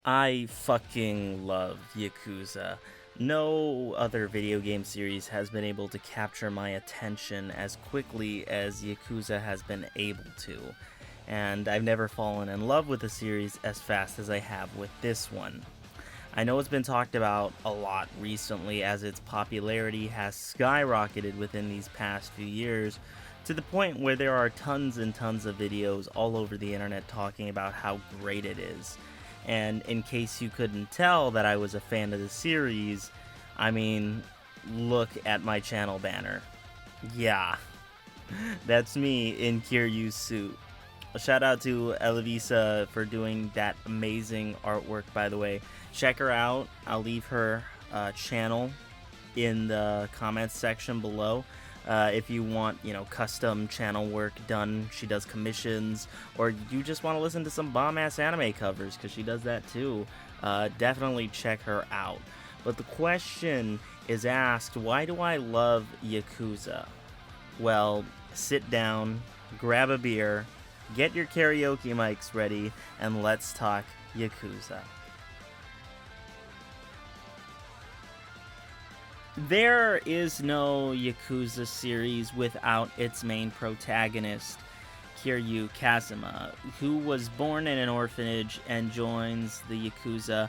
I fucking love Yakuza. No other video game series has been able to capture my attention as quickly as Yakuza has been able to, and I've never fallen in love with a series as fast as I have with this one. I know it's been talked about a lot recently as its popularity has skyrocketed within these past few years, to the point where there are tons and tons of videos all over the internet talking about how great it is. And in case you couldn't tell that I was a fan of the series, I mean, look at my channel banner. Yeah, that's me in Kiryu's suit. A shout out to Elevisa for doing that amazing artwork, by the way. Check her out. I'll leave her channel in the comments section below. If you want, custom channel work done, she does commissions, or you just want to listen to some bomb-ass anime covers, because she does that too, definitely check her out. But the question is asked, why do I love Yakuza? Well, sit down, grab a beer, get your karaoke mics ready, and let's talk Yakuza. There is no Yakuza series without its main protagonist, Kiryu Kasima, who was born in an orphanage and joins the Yakuza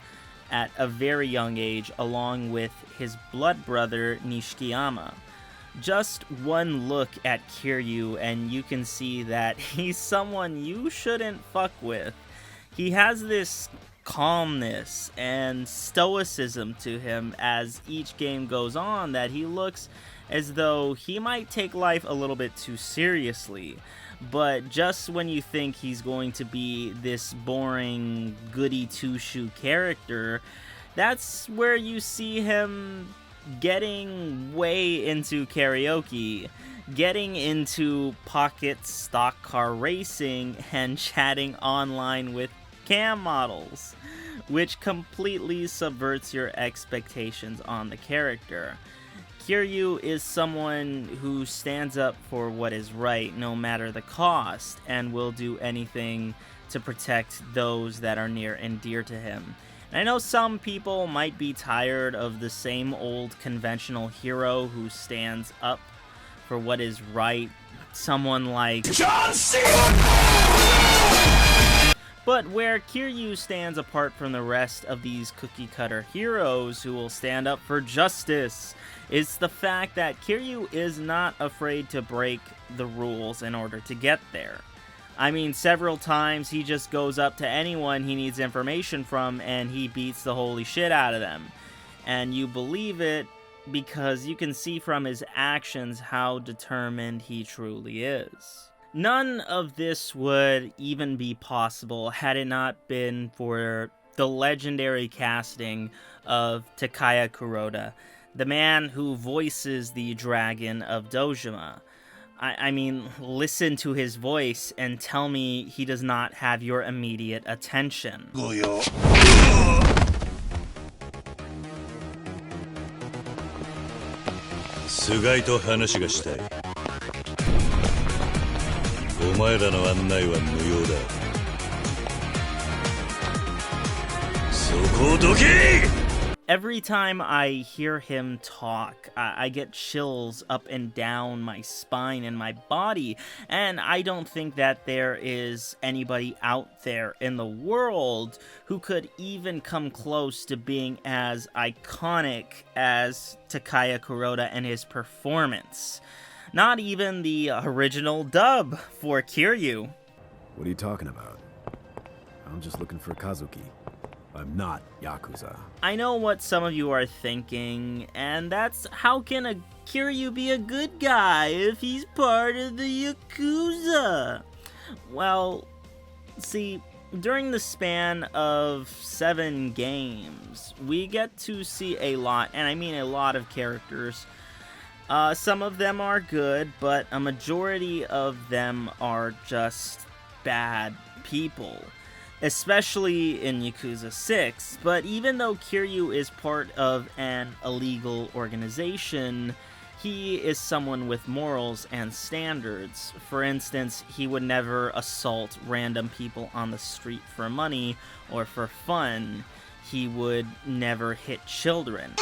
at a very young age along with his blood brother Nishikiyama. Just one look at Kiryu and you can see that he's someone you shouldn't fuck with. He has this calmness and stoicism to him as each game goes on that he looks as though he might take life a little bit too seriously. But just when you think he's going to be this boring goody two-shoe character, that's where you see him getting way into karaoke, getting into pocket stock car racing, and chatting online with cam models, which completely subverts your expectations on the character. Kiryu is someone who stands up for what is right no matter the cost, and will do anything to protect those that are near and dear to him. And I know some people might be tired of the same old conventional hero who stands up for what is right, someone like John Cena! But where Kiryu stands apart from the rest of these cookie-cutter heroes who will stand up for justice is the fact that Kiryu is not afraid to break the rules in order to get there. I mean, several times he just goes up to anyone he needs information from and he beats the holy shit out of them. And you believe it because you can see from his actions how determined he truly is. None of this would even be possible had it not been for the legendary casting of Takuya Kuroda, the man who voices the Dragon of Dojima. I mean, listen to his voice and tell me he does not have your immediate attention. 菅井と話がしたい。お前らの案内は無用だ。そこをどけ！ Every time I hear him talk, I get chills up and down my spine and my body, and I don't think that there is anybody out there in the world who could even come close to being as iconic as Takuya Kuroda and his performance. Not even the original dub for Kiryu. What are you talking about? I'm just looking for Kazuki. I'm not Yakuza. I know what some of you are thinking, and that's, how can a Kiryu be a good guy if he's part of the Yakuza? Well, see, during the span of 7 games, we get to see a lot, and I mean a lot of characters. Some of them are good, but a majority of them are just bad people. Especially in Yakuza 6, but even though Kiryu is part of an illegal organization, He is someone with morals and standards. For instance, he would never assault random people on the street for money or for fun. He would never hit children.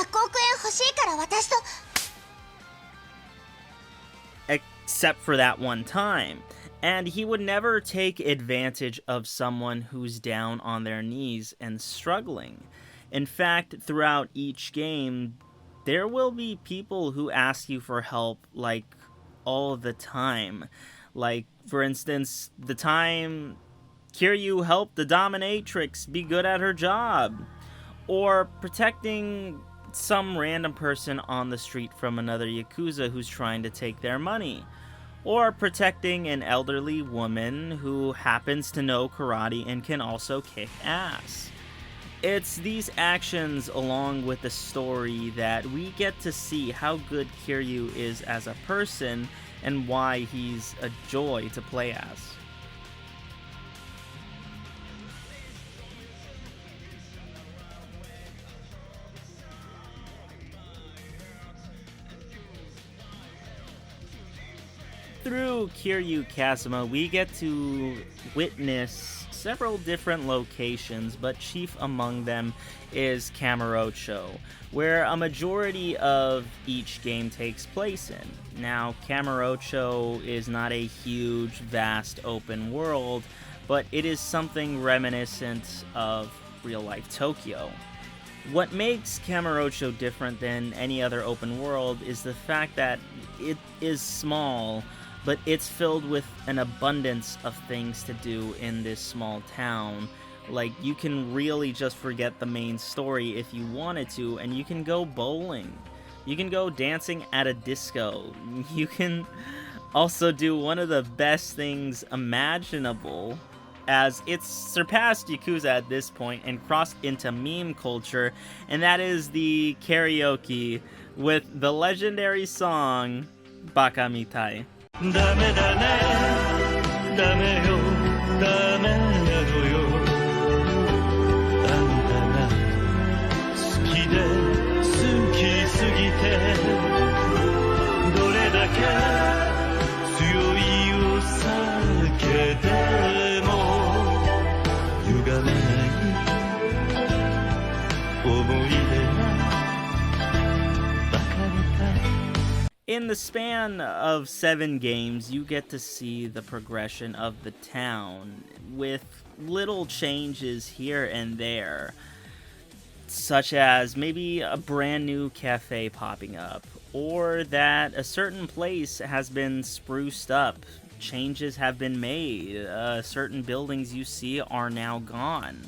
Except for that one time. And he would never take advantage of someone who's down on their knees and struggling. In fact, throughout each game, there will be people who ask you for help, like, all the time. Like, for instance, the time Kiryu helped the dominatrix be good at her job. Or protecting some random person on the street from another Yakuza who's trying to take their money. Or protecting an elderly woman who happens to know karate and can also kick ass. It's these actions along with the story that we get to see how good Kiryu is as a person and why he's a joy to play as. Through Kiryu Kasima, we get to witness several different locations, but chief among them is Camerocho, where a majority of each game takes place in. Now, Camerocho is not a huge, vast open world, but it is something reminiscent of real-life Tokyo. What makes Camerocho different than any other open world is the fact that it is small, but it's filled with an abundance of things to do in this small town. Like, you can really just forget the main story if you wanted to, and you can go bowling. You can go dancing at a disco. You can also do one of the best things imaginable, as it's surpassed Yakuza at this point and crossed into meme culture, and that is the karaoke with the legendary song Baka Mitai. ダメだねダメよダメなのよあんたが好きで好きすぎてどれだけ強いお酒でも歪めない思い出がバカみたい In the span of 7 games, you get to see the progression of the town, with little changes here and there, such as maybe a brand new cafe popping up, or that a certain place has been spruced up, changes have been made, certain buildings you see are now gone.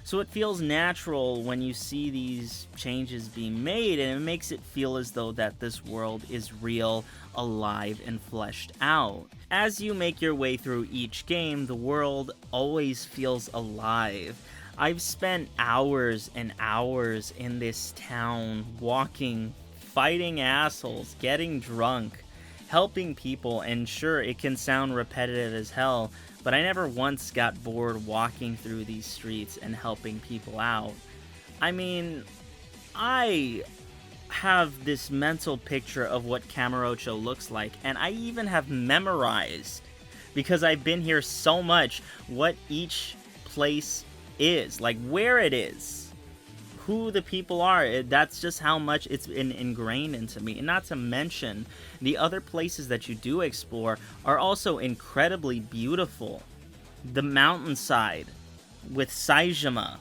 So it feels natural when you see these changes being made, and it makes it feel as though that this world is real, alive, and fleshed out. As you make your way through each game, the world always feels alive. I've spent hours and hours in this town, walking, fighting assholes, getting drunk, helping people, and sure, it can sound repetitive as hell, but I never once got bored walking through these streets and helping people out. I mean, I have this mental picture of what Camerocho looks like, and I even have memorized, because I've been here so much, what each place is, like where it is, who the people are. That's just how much it's been ingrained into me. And not to mention, the other places that you do explore are also incredibly beautiful. The mountainside with Saijima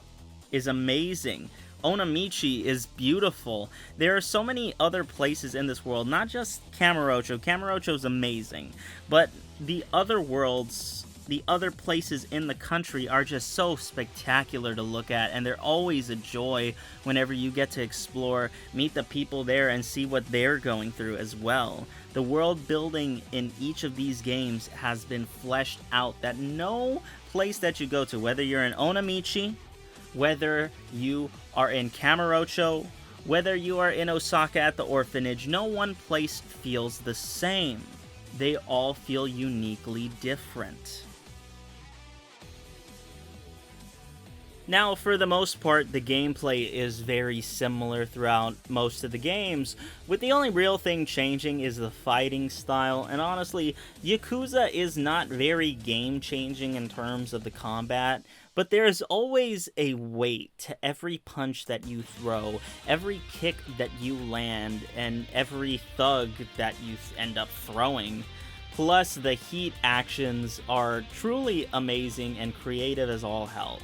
is amazing. Onamichi is beautiful. There are so many other places in this world, not just Camerocho. Camerocho's amazing, but the other worlds, the other places in the country are just so spectacular to look at, and they're always a joy whenever you get to explore, meet the people there, and see what they're going through as well. The world building in each of these games has been fleshed out that no place that you go to, whether you're in Onamichi, whether you are in Camerocho, whether you are in Osaka at the orphanage, no one place feels the same. They all feel uniquely different. Now, for the most part, the gameplay is very similar throughout most of the games, with the only real thing changing is the fighting style, and honestly, Yakuza is not very game-changing in terms of the combat, but there's always a weight to every punch that you throw, every kick that you land, and every thug that you end up throwing. Plus, the heat actions are truly amazing and creative as all hell.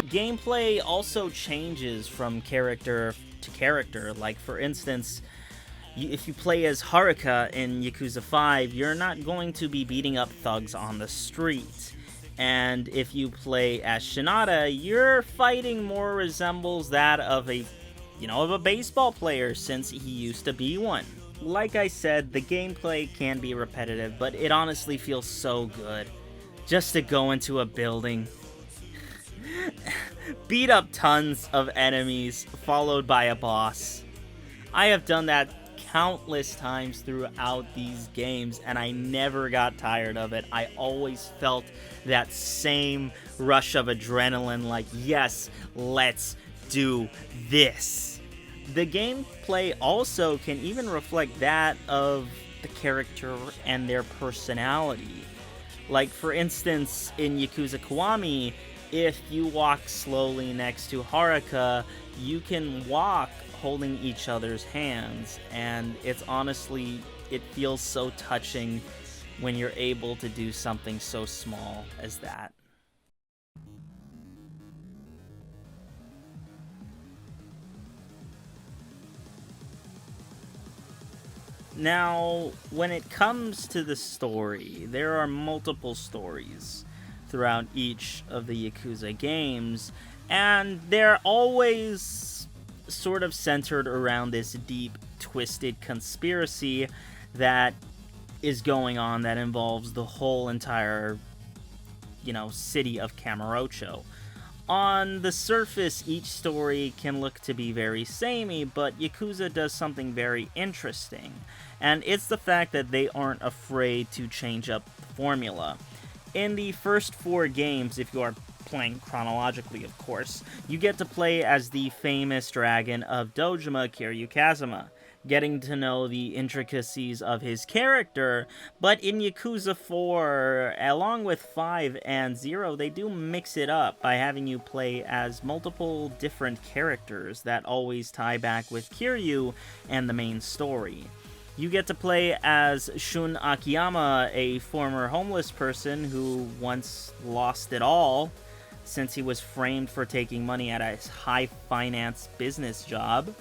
Gameplay also changes from character to character. Like, for instance, if you play as Haruka in Yakuza 5, you're not going to be beating up thugs on the street. And if you play as Shinada, your fighting more resembles that of a baseball player, since he used to be one. Like I said, the gameplay can be repetitive, but it honestly feels so good. Just to go into a building, beat up tons of enemies, followed by a boss. I have done that countless times throughout these games, and I never got tired of it. I always felt that same rush of adrenaline, like, yes, let's do this. The gameplay also can even reflect that of the character and their personality. Like, for instance, in Yakuza Kiwami, if you walk slowly next to Haruka, you can walk holding each other's hands, and it feels so touching when you're able to do something so small as that. Now, when it comes to the story, there are multiple stories throughout each of the Yakuza games, and they're always sort of centered around this deep, twisted conspiracy that is going on that involves the whole entire, city of Camerocho. On the surface, each story can look to be very samey, but Yakuza does something very interesting, and it's the fact that they aren't afraid to change up the formula. In the first 4 games, if you are playing chronologically, of course, you get to play as the famous dragon of Dojima, Kiryu Kasima, getting to know the intricacies of his character, but in Yakuza 4, along with 5 and 0, they do mix it up by having you play as multiple different characters that always tie back with Kiryu and the main story. You get to play as Shun Akiyama, a former homeless person who once lost it all since he was framed for taking money at a high-finance business job,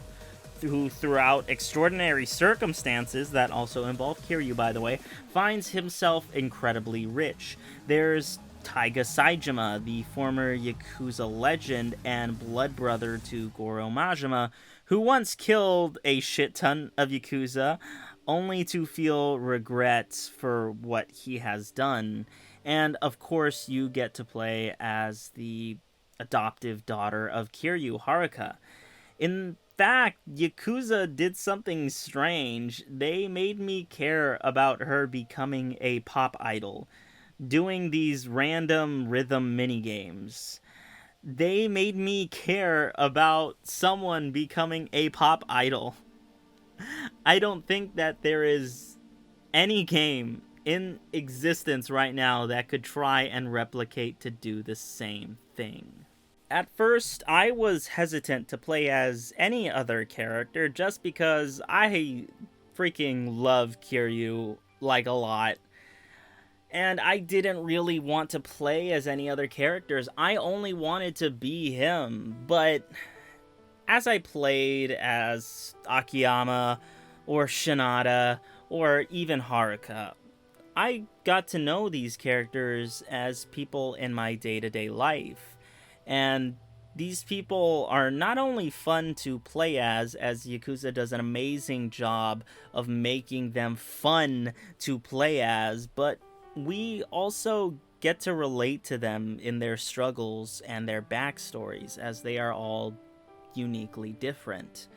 who, throughout extraordinary circumstances that also involve Kiryu, by the way, finds himself incredibly rich. There's Taiga Saejima, the former Yakuza legend and blood brother to Goro Majima, who once killed a shit ton of Yakuza, only to feel regret for what he has done. And, of course, you get to play as the adoptive daughter of Kiryu, Haruka. In fact, Yakuza did something strange. They made me care about her becoming a pop idol, doing these random rhythm minigames. They made me care about someone becoming a pop idol. I don't think that there is any game in existence right now that could try and replicate to do the same thing. At first, I was hesitant to play as any other character just because I freaking love Kiryu, like, a lot. And I didn't really want to play as any other characters. I only wanted to be him. But as I played as Akiyama, or Shinada, or even Haruka, I got to know these characters as people in my day-to-day life. And these people are not only fun to play as Yakuza does an amazing job of making them fun to play as, but we also get to relate to them in their struggles and their backstories, as they are all uniquely different.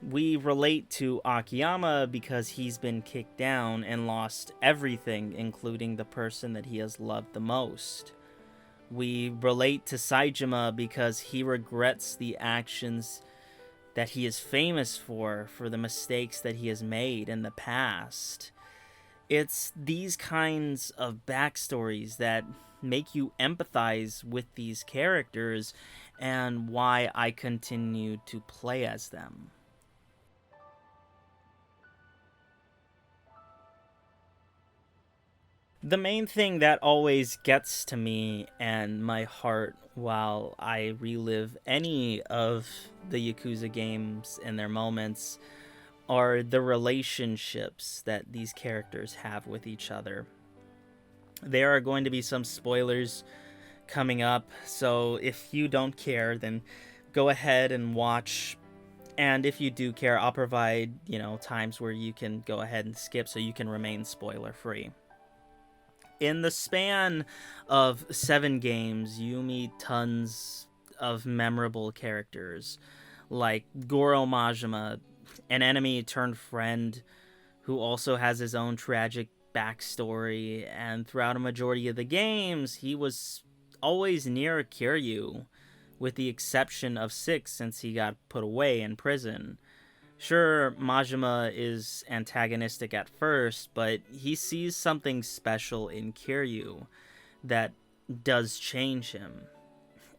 We relate to Akiyama because he's been kicked down and lost everything, including the person that he has loved the most. We relate to Saejima because he regrets the actions that he is famous for the mistakes that he has made in the past. It's these kinds of backstories that make you empathize with these characters and why I continue to play as them. The main thing that always gets to me and my heart while I relive any of the Yakuza games and their moments are the relationships that these characters have with each other. There are going to be some spoilers coming up, so if you don't care, then go ahead and watch. And if you do care, I'll provide, times where you can go ahead and skip so you can remain spoiler free. In the span of 7 games, you meet tons of memorable characters, like Goro Majima, an enemy turned friend who also has his own tragic backstory, and throughout a majority of the games, he was always near Kiryu, with the exception of 6 since he got put away in prison. Sure, Majima is antagonistic at first, but he sees something special in Kiryu that does change him.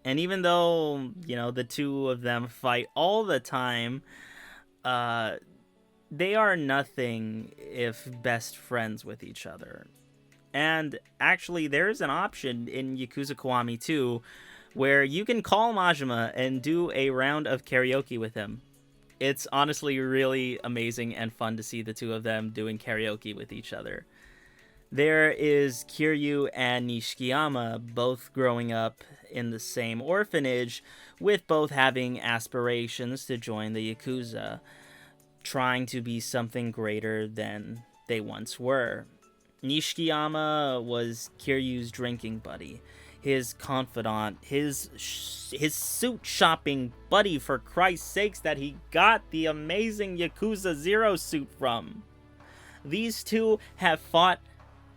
And even though, the two of them fight all the time, they are nothing if best friends with each other. And actually, there's an option in Yakuza Kiwami 2 where you can call Majima and do a round of karaoke with him. It's honestly really amazing and fun to see the two of them doing karaoke with each other. There is Kiryu and Nishikiyama, both growing up in the same orphanage, with both having aspirations to join the Yakuza, trying to be something greater than they once were. Nishikiyama was Kiryu's drinking buddy, his confidant, his suit shopping buddy, for Christ's sakes, that he got the amazing Yakuza 0 suit from. These two have fought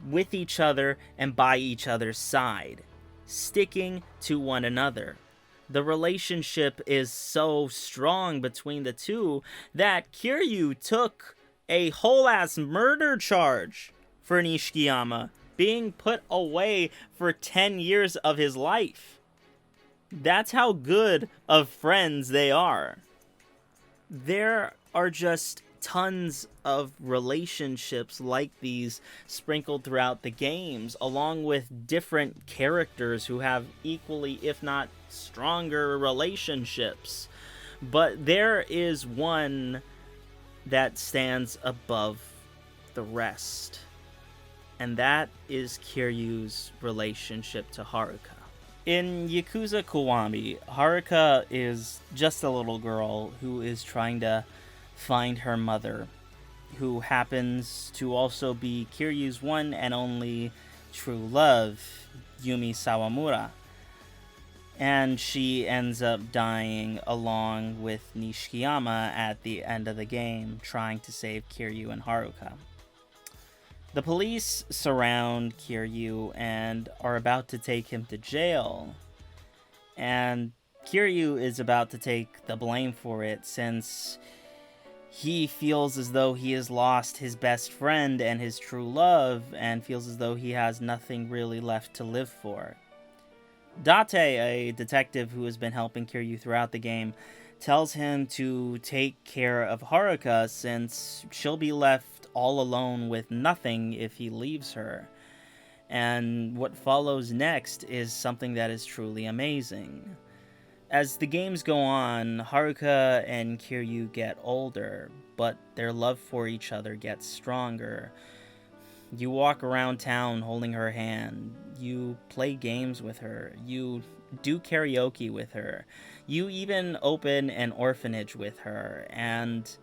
with each other and by each other's side, sticking to one another. The relationship is so strong between the two that Kiryu took a whole-ass murder charge for Nishikiyama, being put away for 10 years of his life. That's how good of friends they are. There are just tons of relationships like these sprinkled throughout the games, along with different characters who have equally, if not stronger, relationships. But there is one that stands above the rest, and that is Kiryu's relationship to Haruka. In Yakuza Kiwami, Haruka is just a little girl who is trying to find her mother, who happens to also be Kiryu's one and only true love, Yumi Sawamura. And she ends up dying along with Nishikiyama at the end of the game, trying to save Kiryu and Haruka. The police surround Kiryu and are about to take him to jail. And Kiryu is about to take the blame for it, since he feels as though he has lost his best friend and his true love, and feels as though he has nothing really left to live for. Date, a detective who has been helping Kiryu throughout the game, tells him to take care of Haruka, since she'll be left all alone with nothing if he leaves her. And what follows next is something that is truly amazing. As the games go on, Haruka and Kiryu get older, but their love for each other gets stronger. You walk around town holding her hand, you play games with her, you do karaoke with her, you even open an orphanage with her, and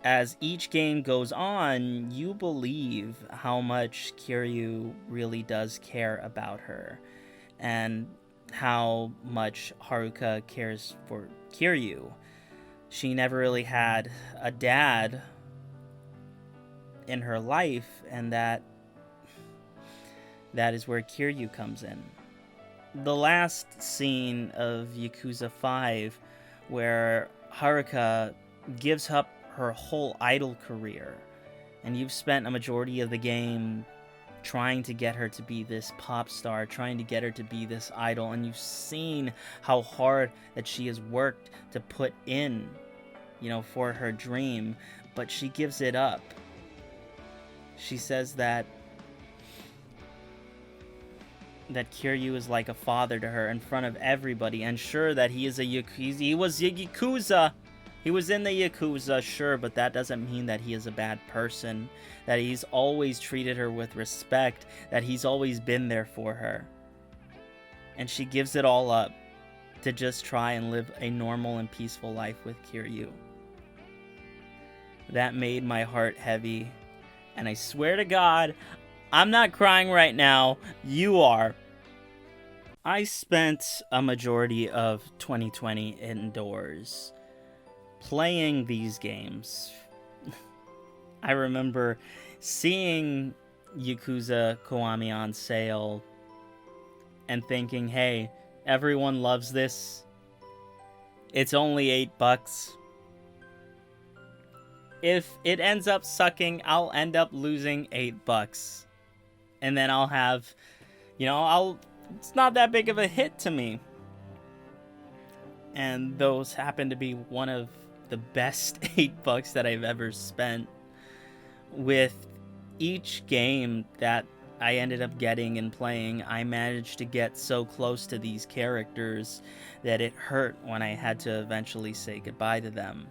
as each game goes on, you believe how much Kiryu really does care about her, and how much Haruka cares for Kiryu. she never really had a dad in her life, and that is where Kiryu comes in. The last scene of Yakuza 5, where Haruka gives up her whole idol career, and you've spent a majority of the game trying to get her to be this pop star, trying to get her to be this idol, and you've seen how hard that she has worked to put in, for her dream, but she gives it up. She says that Kiryu is like a father to her in front of everybody, and sure that he is a Yakuza. He was a Yakuza. He was in the Yakuza, sure, but that doesn't mean that he is a bad person, that he's always treated her with respect, that he's always been there for her. And she gives it all up to just try and live a normal and peaceful life with Kiryu. That made my heart heavy, and I swear to God, I'm not crying right now, you are. I spent a majority of 2020 indoors playing these games. I remember seeing Yakuza Kiwami on sale and thinking, hey, everyone loves this. It's only $8. If it ends up sucking, I'll end up losing $8. And then I'll have, it's not that big of a hit to me. And those happen to be one of the best $8 that I've ever spent. With each game that I ended up getting and playing, I managed to get so close to these characters that it hurt when I had to eventually say goodbye to them.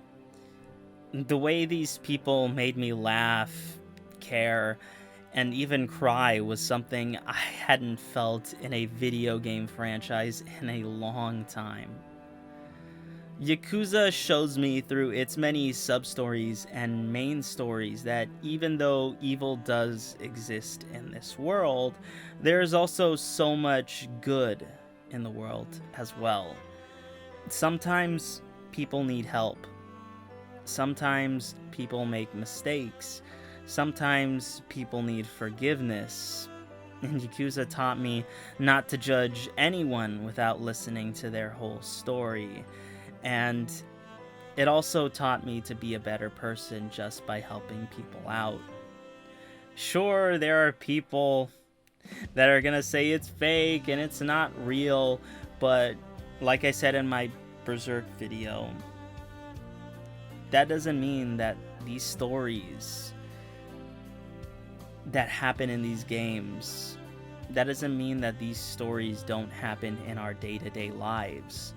The way these people made me laugh, care, and even cry was something I hadn't felt in a video game franchise in a long time. Yakuza shows me through its many sub-stories and main stories that even though evil does exist in this world, there is also so much good in the world as well. Sometimes people need help. Sometimes people make mistakes. Sometimes people need forgiveness. And Yakuza taught me not to judge anyone without listening to their whole story. And it also taught me to be a better person just by helping people out. Sure, there are people that are gonna say it's fake and it's not real, but like I said in my Berserk video, that doesn't mean that these stories that happen in these games, that doesn't mean that these stories don't happen in our day-to-day lives.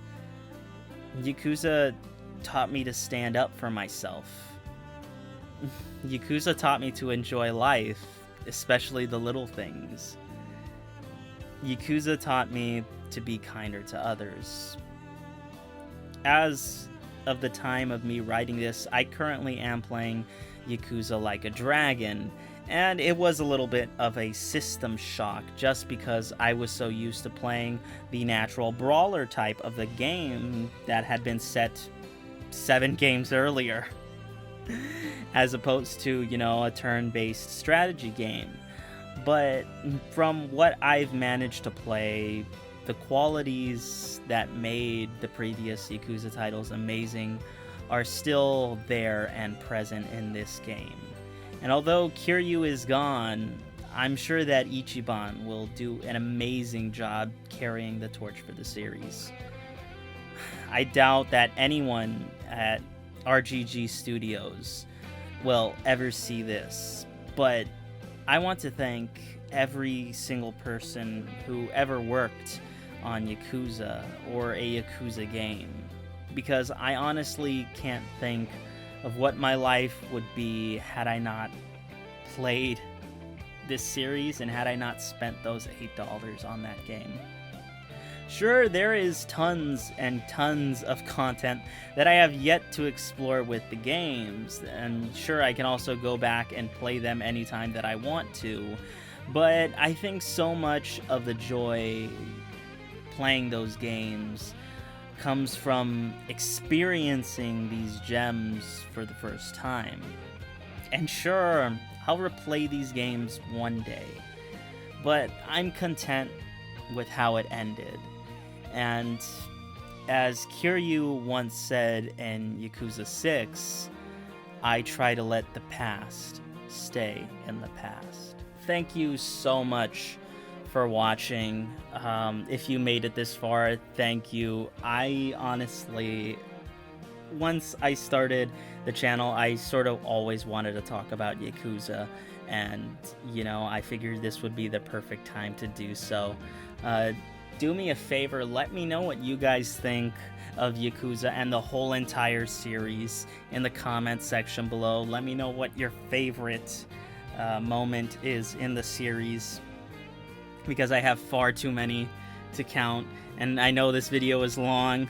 Yakuza taught me to stand up for myself. Yakuza taught me to enjoy life, especially the little things. Yakuza taught me to be kinder to others. As of the time of me writing this, I currently am playing Yakuza Like a Dragon, and it was a little bit of a system shock just because I was so used to playing the natural brawler type of the game that had been set 7 games earlier, as opposed to, a turn-based strategy game. But from what I've managed to play, the qualities that made the previous Yakuza titles amazing are still there and present in this game. And although Kiryu is gone, I'm sure that Ichiban will do an amazing job carrying the torch for the series. I doubt that anyone at RGG Studios will ever see this, but I want to thank every single person who ever worked on Yakuza or a Yakuza game, because I honestly can't think of what my life would be had I not played this series and had I not spent those $8 on that game. Sure, there is tons and tons of content that I have yet to explore with the games, and sure, I can also go back and play them anytime that I want to, but I think so much of the joy playing those games comes from experiencing these gems for the first time. And sure, I'll replay these games one day, but I'm content with how it ended. And as Kiryu once said in Yakuza 6, I try to let the past stay in the past. Thank you so much for watching. If you made it this far, thank you. I honestly, once I started the channel, I sort of always wanted to talk about Yakuza, and you know, I figured this would be the perfect time to do so. Do me a favor, let me know what you guys think of Yakuza and the whole entire series in the comments section below. Let me know what your favorite moment is in the series, because I have far too many to count, and I know this video is long.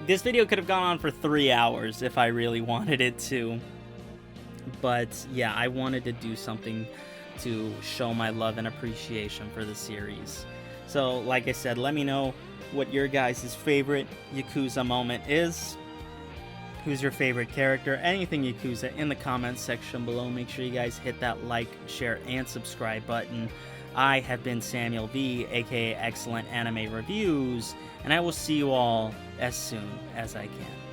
This video could have gone on for 3 hours if I really wanted it to, but yeah, I wanted to do something to show my love and appreciation for the series. So like I said, let me know what your guys' favorite Yakuza moment is. Who's your favorite character? Anything Yakuza in the comments section below. Make sure you guys hit that like, share, and subscribe button. I have been Samuel V, aka Excellent Anime Reviews, and I will see you all as soon as I can.